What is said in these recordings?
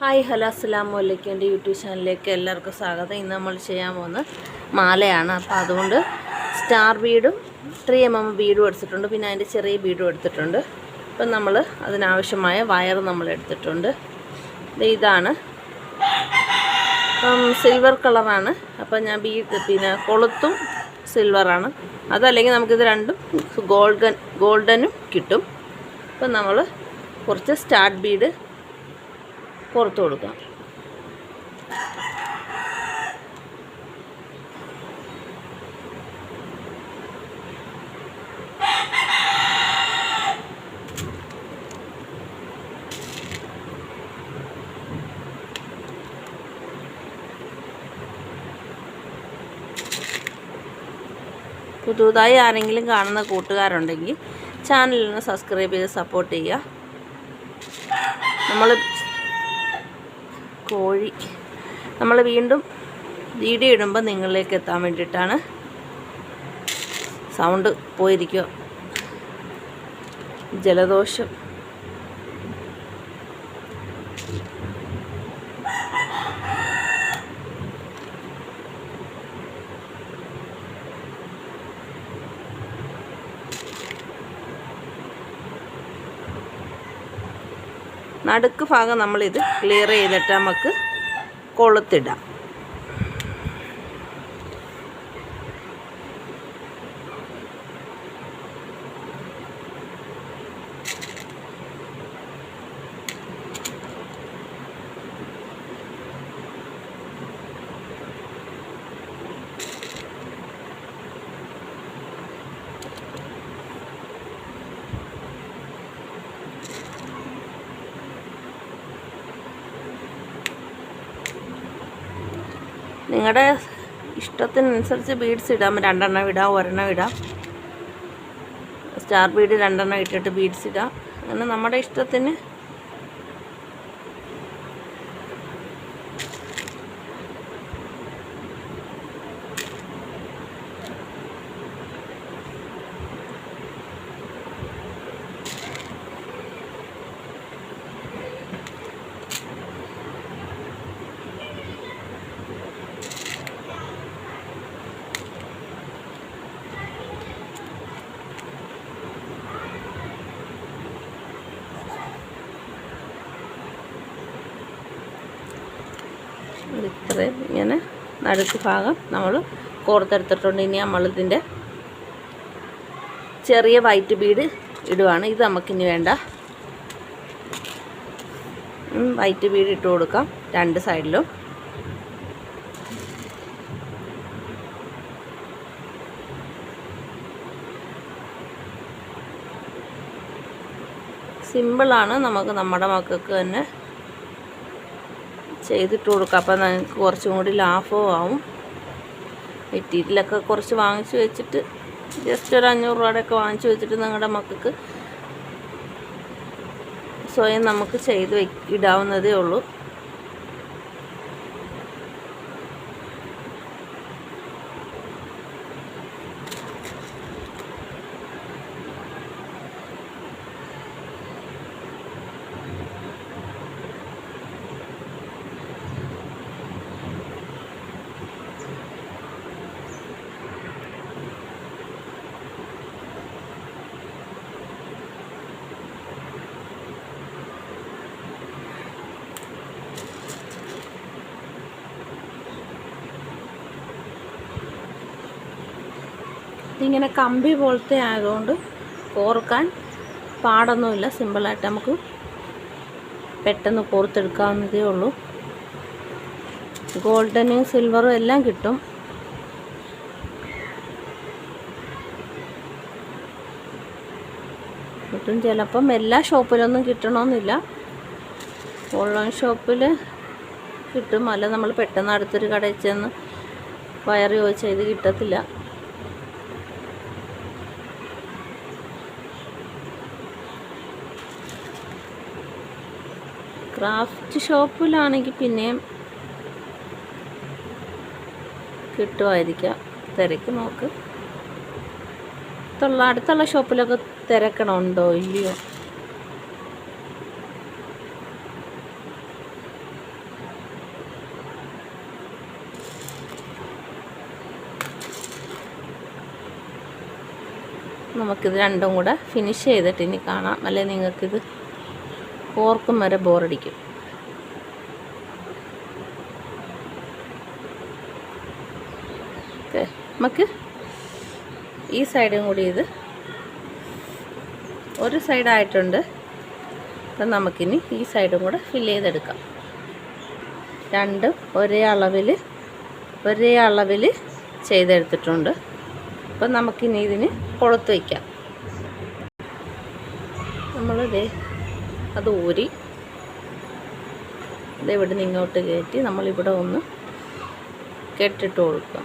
Hi hello അസ്സലാമു അലൈക്കും. എൻ്റെ യൂട്യൂബ് ചാനലിലേക്ക് എല്ലാവർക്കും സ്വാഗതം. ഇന്ന് നമ്മൾ ചെയ്യാൻ പോകുന്ന മാലയാണ്. അപ്പോൾ അതുകൊണ്ട് സ്റ്റാർ ബീഡും 3mm ബീഡും എടുത്തിട്ടുണ്ട്, പിന്നെ അതിൻ്റെ ചെറിയ ബീഡും എടുത്തിട്ടുണ്ട്. അപ്പം നമ്മൾ അതിനാവശ്യമായ വയർ നമ്മൾ എടുത്തിട്ടുണ്ട്. ഇതാണ് സിൽവർ കളറാണ്. അപ്പം ഞാൻ പിന്നെ കൊളുത്തും സിൽവറാണ്. അതല്ലെങ്കിൽ നമുക്കിത് രണ്ടും ഗോൾഡനും കിട്ടും. അപ്പം നമ്മൾ കുറച്ച് സ്റ്റാർ ബീഡ് പുറത്ത് കൊടുക്കാം. പുതുതായി ആരെങ്കിലും കാണുന്ന കൂട്ടുകാരുണ്ടെങ്കിൽ ചാനലിന് സബ്സ്ക്രൈബ് ചെയ്ത് സപ്പോർട്ട് ചെയ്യുക. നമ്മൾ വീണ്ടും വീഡിയോ ഇടുമ്പോൾ നിങ്ങളിലേക്ക് എത്താൻ വേണ്ടിയിട്ടാണ്. സൗണ്ട് പോയിരിക്കുക, ജലദോഷം. നടുക്ക് ഭാഗം നമ്മളിത് ക്ലിയർ ചെയ്തിട്ട് നമുക്ക് കൊളുത്തിടാം. നിങ്ങളുടെ ഇഷ്ടത്തിനനുസരിച്ച് ബീഡ്സ് ഇടാം. 2 എണ്ണം ഇടാം, 1 എണ്ണം ഇടാം. സ്റ്റാർ ബീഡ് 2 എണ്ണം ഇട്ടിട്ട് ബീഡ്സ് ഇടാം. അങ്ങനെ നമ്മുടെ ഇഷ്ടത്തിന്. ഇത്രയും ഇങ്ങനെ നടുക്ക് ഭാഗം നമ്മൾ കോർത്തെടുത്തിട്ടുണ്ട്. ഇനി നമ്മളിതിൻ്റെ ചെറിയ വൈറ്റ് ബീഡ് ഇടുവാണ്. ഇത് നമുക്കിനി വേണ്ട. വൈറ്റ് ബീഡ് ഇട്ട് കൊടുക്കാം 2 സൈഡിലും. സിമ്പിളാണ്, നമുക്ക് നമ്മുടെ മക്കൾക്ക് തന്നെ ചെയ്തിട്ട് കൊടുക്കാം. അപ്പം നിങ്ങൾക്ക് കുറച്ചും കൂടി ലാഭവും ആവും. മെറ്റീരിയലൊക്കെ കുറച്ച് വാങ്ങിച്ച് വെച്ചിട്ട് ജസ്റ്റ് ഒരു 500 രൂപയുടെയൊക്കെ വാങ്ങിച്ച് വെച്ചിട്ട് നിങ്ങളുടെ മക്കൾക്ക് സ്വയം നമുക്ക് ചെയ്ത് ഇടാവുന്നതേ ഉള്ളൂ. ഇതിങ്ങനെ കമ്പി പോലത്തെ ആയതുകൊണ്ട് കോർക്കാൻ പാടൊന്നുമില്ല. സിമ്പിളായിട്ട് നമുക്ക് പെട്ടെന്ന് കോർത്തെടുക്കാവുന്നതേ ഉള്ളൂ. ഗോൾഡനും സിൽവറും എല്ലാം കിട്ടും. ചിലപ്പം എല്ലാ ഷോപ്പിലൊന്നും കിട്ടണമെന്നില്ല. ഓൺലൈൻ ഷോപ്പിൽ കിട്ടും. അല്ല നമ്മൾ പെട്ടെന്ന് അടുത്തൊരു കടയിൽ ചെന്ന് വയർ ചോദിച്ചാൽ ഇത് കിട്ടത്തില്ല. ക്രാഫ്റ്റ് ഷോപ്പിലാണെങ്കിൽ പിന്നെയും കിട്ടുമായിരിക്കാം. തിരക്ക് നോക്ക്. അടുത്തുള്ള ഷോപ്പിലൊക്കെ തിരക്കണമുണ്ടോ ഇല്ലയോ. നമുക്കിത് രണ്ടും കൂടെ ഫിനിഷ് ചെയ്തിട്ട് ഇനി കാണാം, അല്ലെ നിങ്ങൾക്കിത് ഓർക്കും വരെ ബോറടിക്കും. ഓക്കെ, നമുക്ക് ഈ സൈഡും കൂടി ഇത് ഒരു സൈഡായിട്ടുണ്ട്. അപ്പം നമുക്കിനി ഈ സൈഡും കൂടെ ഫില്ല് ചെയ്തെടുക്കാം. രണ്ടും ഒരേ അളവിൽ ചെയ്തെടുത്തിട്ടുണ്ട്. അപ്പം നമുക്കിനി ഇതിന് കൊളുത്ത് വയ്ക്കാം. നമ്മളിതേ അത് ഊരി ഇതെവിടെ നിന്ന് ഇങ്ങോട്ട് കയറ്റി നമ്മളിവിടെ ഒന്ന് കെട്ടിട്ട് കൊടുക്കുക.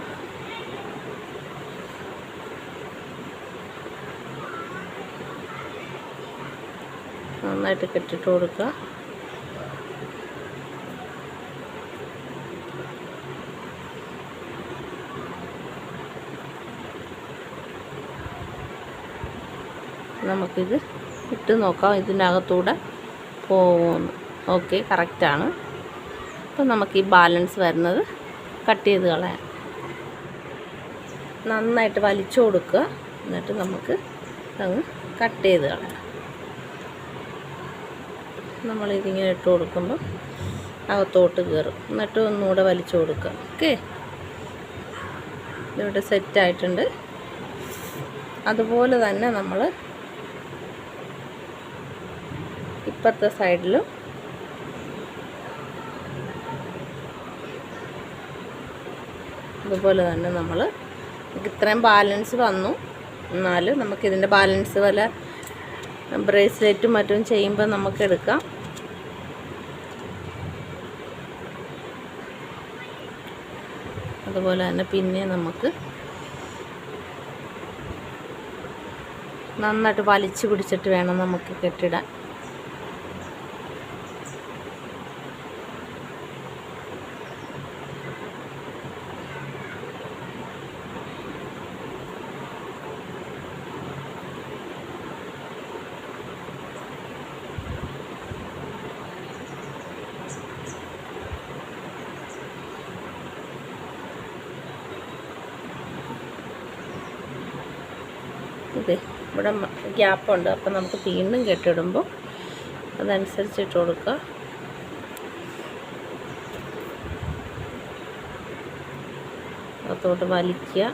നന്നായിട്ട് കെട്ടിട്ട് കൊടുക്കുക. നമുക്കിത് ഇട്ട് നോക്കാം ഇതിൻ്റെ അകത്തൂടെ പോകുന്നു. ഓക്കെ, കറക്റ്റാണ്. അപ്പം നമുക്ക് ഈ ബാലൻസ് വരുന്നത് കട്ട് ചെയ്ത് കളയാം. നന്നായിട്ട് വലിച്ചു കൊടുക്കുക. എന്നിട്ട് നമുക്ക് അങ്ങ് കട്ട് ചെയ്ത് കളയാം. നമ്മളിതിങ്ങനെ ഇട്ട് കൊടുക്കുമ്പോൾ അകത്തോട്ട് കയറും. എന്നിട്ട് ഒന്നുകൂടെ വലിച്ചു കൊടുക്കുക. ഓക്കെ, ഇതിവിടെ സെറ്റായിട്ടുണ്ട്. അതുപോലെ തന്നെ നമ്മൾ ഇപ്പുറത്തെ സൈഡിലും അതുപോലെ തന്നെ നമ്മൾ ഇത്രയും ബാലൻസ് വന്നു. എന്നാലും നമുക്കിതിൻ്റെ ബാലൻസ് വല്ല ബ്രേസ്ലെറ്റും മറ്റും ചെയ്യുമ്പോൾ നമുക്ക് എടുക്കാം. അതുപോലെ തന്നെ പിന്നെ നമുക്ക് നന്നായിട്ട് വലിച്ചു പിടിച്ചിട്ട് വേണം നമുക്ക് കെട്ടിടാൻ. ഇത് ഇവിടെ ഗ്യാപ്പുണ്ട്. അപ്പം നമുക്ക് വീണ്ടും കെട്ടിടുമ്പോൾ അതനുസരിച്ച് ഇട്ട് കൊടുക്കുക. അകത്തോട്ട് വലിക്കുക.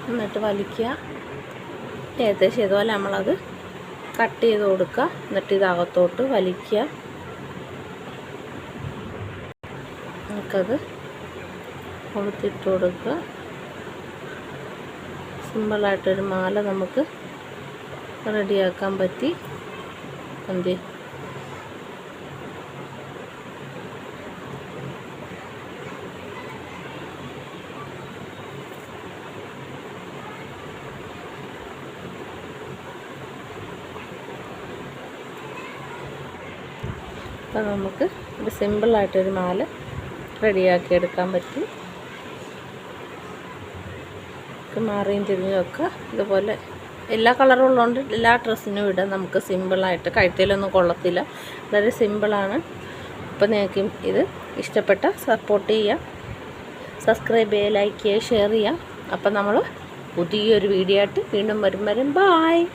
എന്നിട്ട് വലിക്കുക. ഏകദേശം ഇതുപോലെ നമ്മളത് കട്ട് ചെയ്ത് കൊടുക്കുക. എന്നിട്ട് ഇതകത്തോട്ട് വലിക്കുക. നമുക്കത് കൊളുത്തിട്ട് കൊടുക്കുക. സിമ്പിളായിട്ടൊരു മാല നമുക്ക് റെഡിയാക്കാൻ പറ്റി. എന്ത് അപ്പോൾ നമുക്ക് ഒരു സിമ്പിളായിട്ടൊരു മാല റെഡിയാക്കി എടുക്കാൻ പറ്റും. മാറിയും തിരിഞ്ഞൊക്കെ ഇതുപോലെ എല്ലാ കളറും ഉള്ളതുകൊണ്ട് എല്ലാ ഡ്രസ്സിനും ഇടാം. നമുക്ക് സിമ്പിളായിട്ട് കഴുത്തിലൊന്നും കൊള്ളത്തില്ല. വളരെ സിമ്പിളാണ്. അപ്പോൾ നിങ്ങൾക്ക് ഇത് ഇഷ്ടപ്പെട്ട സപ്പോർട്ട് ചെയ്യുക, സബ്സ്ക്രൈബ് ചെയ്യുക, ലൈക്ക് ചെയ്യുക, ഷെയർ ചെയ്യുക. അപ്പോൾ നമ്മൾ പുതിയൊരു വീഡിയോ ആയിട്ട് വീണ്ടും വരും. ബായ്.